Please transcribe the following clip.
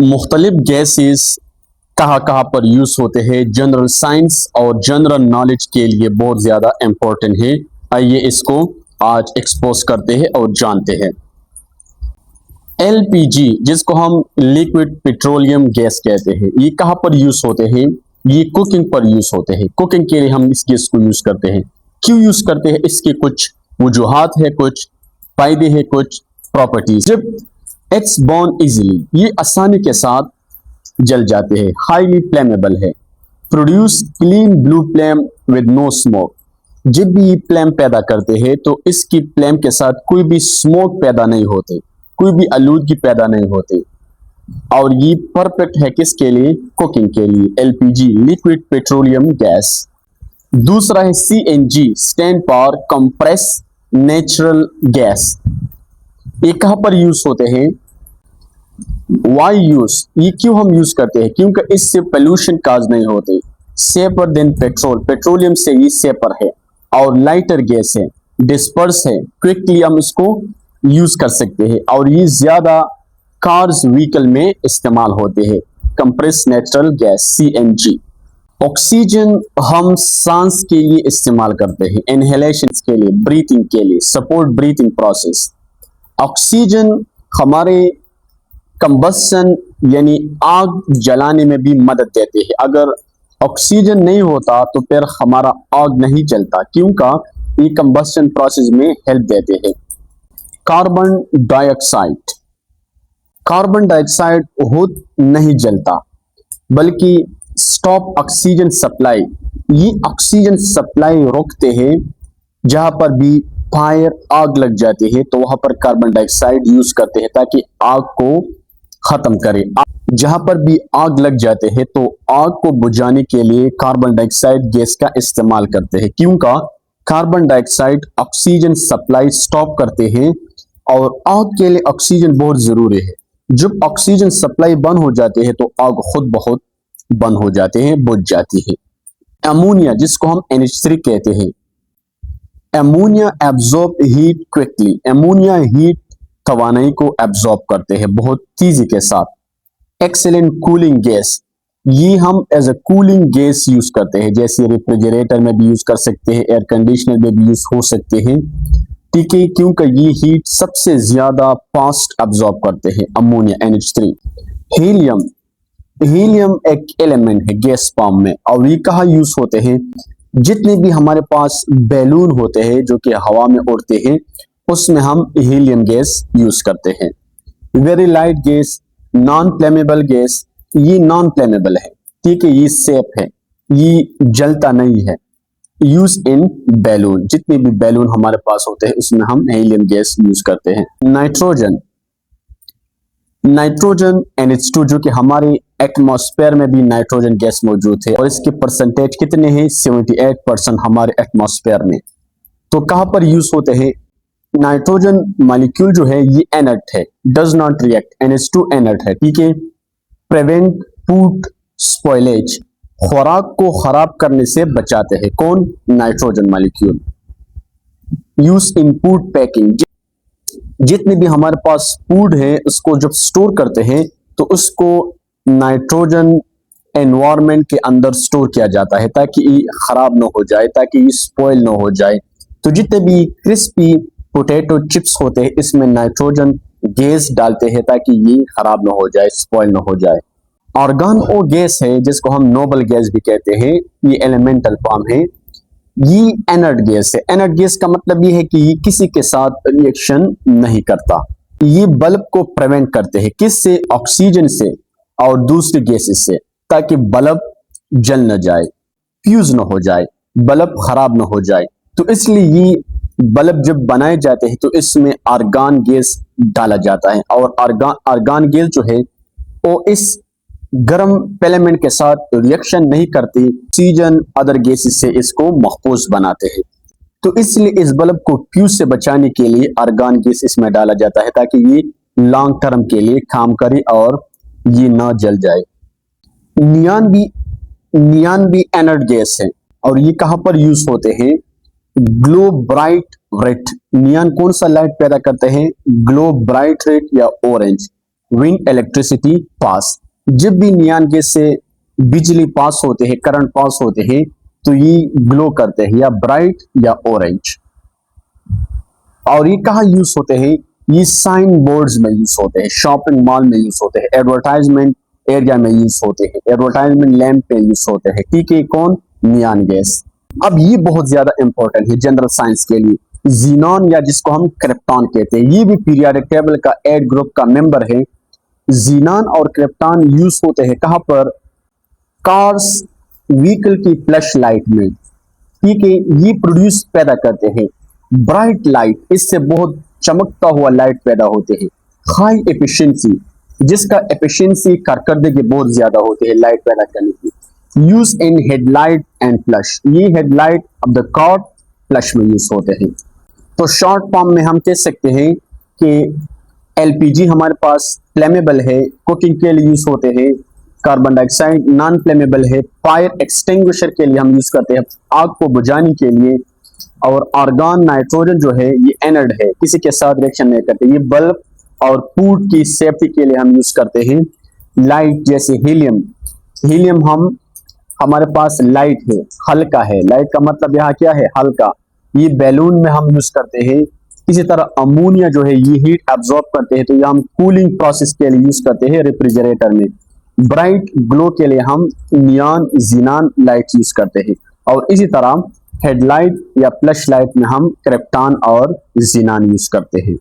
मुख्तलिफ गैसेस कहाँ कहाँ पर यूज होते हैं जनरल साइंस और जनरल नॉलेज के लिए बहुत ज़्यादा इम्पोर्टेंट है। आइए इसको आज एक्सपोज करते हैं और जानते हैं। एलपीजी जिसको हम लिक्विड पेट्रोलियम गैस कहते हैं, ये कहाँ पर यूज होते हैं? ये कुकिंग पर यूज होते हैं। कुकिंग के लिए हम इस गैस को यूज करते हैं। क्यों यूज करते हैं? इसके कुछ वजूहात है, कुछ फायदे हैं, कुछ प्रॉपर्टीज। जब इट्स बर्न इजीली, ये आसानी के साथ जल जाते हैं। हाईली फ्लेमेबल है। Produce clean blue flame with no smoke. जब भी ये फ्लेम पैदा करते हैं तो इसकी फ्लेम के साथ कोई भी स्मोक पैदा नहीं होते, कोई भी आलूदगी पैदा नहीं होती। और ये परफेक्ट है किसके लिए? कुकिंग के लिए। LPG liquid petroleum gas. दूसरा है CNG stand for compress natural gas. ये कहां पर यूज होते हैं? वाई यूज, ये क्यों हम यूज करते हैं? क्योंकि इससे पोल्यूशन काज नहीं होते। सेफर देन पेट्रोल, पेट्रोलियम से ये सेफर है। और लाइटर गैस है, डिस्पर्स है, क्विकली हम इसको यूज कर सकते हैं। और ये ज्यादा कार्स व्हीकल में इस्तेमाल होते हैं। Compress natural gas CNG. Oxygen हम सांस के लिए इस्तेमाल करते हैं, इनहेलेशन के लिए, ब्रीथिंग के लिए, सपोर्ट ब्रीथिंग प्रोसेस। ऑक्सीजन हमारे कंबसन यानी आग जलाने में भी मदद देते हैं। अगर ऑक्सीजन नहीं होता तो फिर हमारा आग नहीं जलता, क्योंकि ये कंबसन प्रोसेस में हेल्प देते हैं। कार्बन डाइऑक्साइड, कार्बन डाइऑक्साइड खुद नहीं जलता बल्कि स्टॉप ऑक्सीजन सप्लाई, ये ऑक्सीजन सप्लाई रोकते हैं। जहां पर भी फायर आग लग जाती है तो वहां पर कार्बन डाइऑक्साइड यूज करते हैं ताकि आग को खत्म करे। जहां पर भी आग लग जाते हैं तो आग को बुझाने के लिए कार्बन डाइऑक्साइड गैस का इस्तेमाल करते हैं, क्योंकि carbon dioxide oxygen supply stop करते हैं और आग के लिए ऑक्सीजन बहुत जरूरी है। जब ऑक्सीजन सप्लाई बंद हो जाते हैं तो आग खुद बहुत बंद हो जाते हैं, बुझ जाती है। अमोनिया जिसको हम NH3 कहते हैं, ammonia absorb heat quickly, ammonia heat तवानाई को एब्जॉर्ब करते हैं बहुत तेजी के साथ। एक्सेलेंट कूलिंग गैस, ये हम as a cooling gas use करते हैं, जैसे रेफ्रिजरेटर में भी यूज कर सकते हैं, एयर कंडीशनर में भी यूज हो सकते हैं, ठीक है, क्योंकि ये हीट सबसे ज्यादा फास्ट एब्जॉर्ब करते हैं। Ammonia NH3। हीलियम, हीलियम एक एलिमेंट है गैस फॉर्म में, और ये कहाँ यूज होते हैं? जितने भी हमारे पास बैलून होते हैं जो कि हवा में उड़ते हैं, उसमें हम हीलियम गैस यूज करते हैं। Very light gas, non flammable gas, ये नॉन फ्लेमेबल है, ठीक है, ये सेफ है, ये जलता नहीं है। यूज इन बैलून, जितने भी बैलून हमारे पास होते हैं उसमें हम हीलियम गैस यूज करते हैं। नाइट्रोजन, नाइट्रोजन NH2 जो कि हमारे एटमॉस्फेयर में भी नाइट्रोजन गैस मौजूद है, और इसके परसेंटेज कितने हैं? 78% हमारे एटमॉस्फेयर में। तो कहां पर यूज होते हैं? नाइट्रोजन मॉलिक्यूल जो है ये इनर्ट है, does not react, NH2 inert है, ठीक है। प्रिवेंट फूड स्पॉइलेज, खुराक को खराब करने से बचाते हैं। कौन? Nitrogen molecule. Use in food packing, जितने भी हमारे पास फूड है उसको जब स्टोर करते हैं तो उसको नाइट्रोजन एनवायरनमेंट के अंदर स्टोर किया जाता है ताकि ये खराब ना हो जाए, ताकि ये स्पॉइल ना हो जाए। तो जितने भी क्रिस्पी पोटैटो चिप्स होते हैं इसमें नाइट्रोजन गैस डालते हैं ताकि ये खराब ना हो जाए, स्पॉइल ना हो जाए। आर्गन वो गैस है जिसको हम नोबल गैस भी कहते हैं, ये एलिमेंटल फॉर्म है, ये एनर्ट गैस है। एनर्ट गैस का मतलब ये है कि ये किसी के साथ रिएक्शन नहीं करता। ये बल्ब को प्रिवेंट करते हैं, किससे? ऑक्सीजन से और दूसरी गैसेस से, ताकि बल्ब जल न जाए, फ्यूज न हो जाए, बल्ब खराब न हो जाए। तो इसलिए ये बल्ब जब बनाए जाते हैं तो इसमें आर्गन गैस डाला जाता है, और आर्गन गैस जो है वो इस गर्म एलिमेंट के साथ रिएक्शन नहीं करती, ऑक्सीजन अदर गैसेस से इसको महफूज बनाते हैं। तो इसलिए इस बल्ब को फ्यूज से बचाने के लिए आर्गन गैस इसमें डाला जाता है ताकि ये लॉन्ग टर्म के लिए काम करे और ये ना जल जाए। नियॉन भी एनर्ट गैस है, और ये कहां पर यूज होते हैं? ग्लो ब्राइट रेड, नियॉन कौन सा लाइट पैदा करते हैं? ग्लो ब्राइट रेड या ऑरेंज। व्हेन इलेक्ट्रिसिटी पास, जब भी नियॉन गैस से बिजली पास होते हैं, करंट पास होते हैं, तो ये ग्लो करते हैं, या ब्राइट या ऑरेंज। और ये कहाँ यूज होते हैं? ये साइन बोर्ड्स में यूज होते हैं, शॉपिंग मॉल में यूज होते हैं, एडवर्टाइजमेंट एरिया में यूज होते हैं, एडवर्टाइजमेंट लैंप पे यूज होते हैं। ठीक है, कौन? Neon gas. अब ये बहुत ज्यादा इंपॉर्टेंट है जनरल साइंस के लिए। जीनॉन या जिसको हम क्रिप्टॉन कहते हैं, ये भी पीरियोडिक टेबल का 8 ग्रुप का मेंबर है। जीनॉन और क्रिप्टॉन यूज होते हैं कहां पर? कार्स, व्हीकल की फ्लैश लाइट में। ठीक है, ये प्रोड्यूस पैदा करते हैं ब्राइट लाइट, इससे बहुत चमकता हुआ लाइट पैदा होते हैं। हाई एफिशिएंसी, जिसका एफिशिएंसी कारकर्दगी बहुत ज्यादा होती है लाइट पैदा करने की। Use in headlight and flash, ये headlight of the car flash में यूज होते हैं। तो शॉर्ट फॉर्म में हम कह सकते हैं कि एलपीजी हमारे पास फ्लेमेबल है, कुकिंग के लिए यूज होते हैं। कार्बन डाइऑक्साइड नॉन फ्लेमेबल है, फायर एक्सटिंग्विशर के लिए हम यूज करते हैं, आग को बुझाने के लिए। और आर्गन नाइट्रोजन जो है ये एनर्ड है, किसी के साथ रिएक्शन नहीं करते। ये बल्ब और फूड की सेफ्टी के लिए हम यूज करते हैं। लाइट जैसे हीलियम, हीलियम हमारे पास लाइट है, हल्का है। लाइट का मतलब यहाँ क्या है? हल्का। ये बैलून में हम यूज करते हैं। इसी तरह अमोनिया जो है ये हीट एब्जॉर्ब करते हैं, तो ये हम कूलिंग प्रोसेस के लिए यूज करते हैं रेफ्रिजरेटर में। ब्राइट ग्लो के लिए हम नियॉन जीनॉन लाइट यूज करते हैं। और इसी तरह हेडलाइट या फ्लैश लाइट में हम क्रिप्टॉन और जीनॉन यूज करते हैं।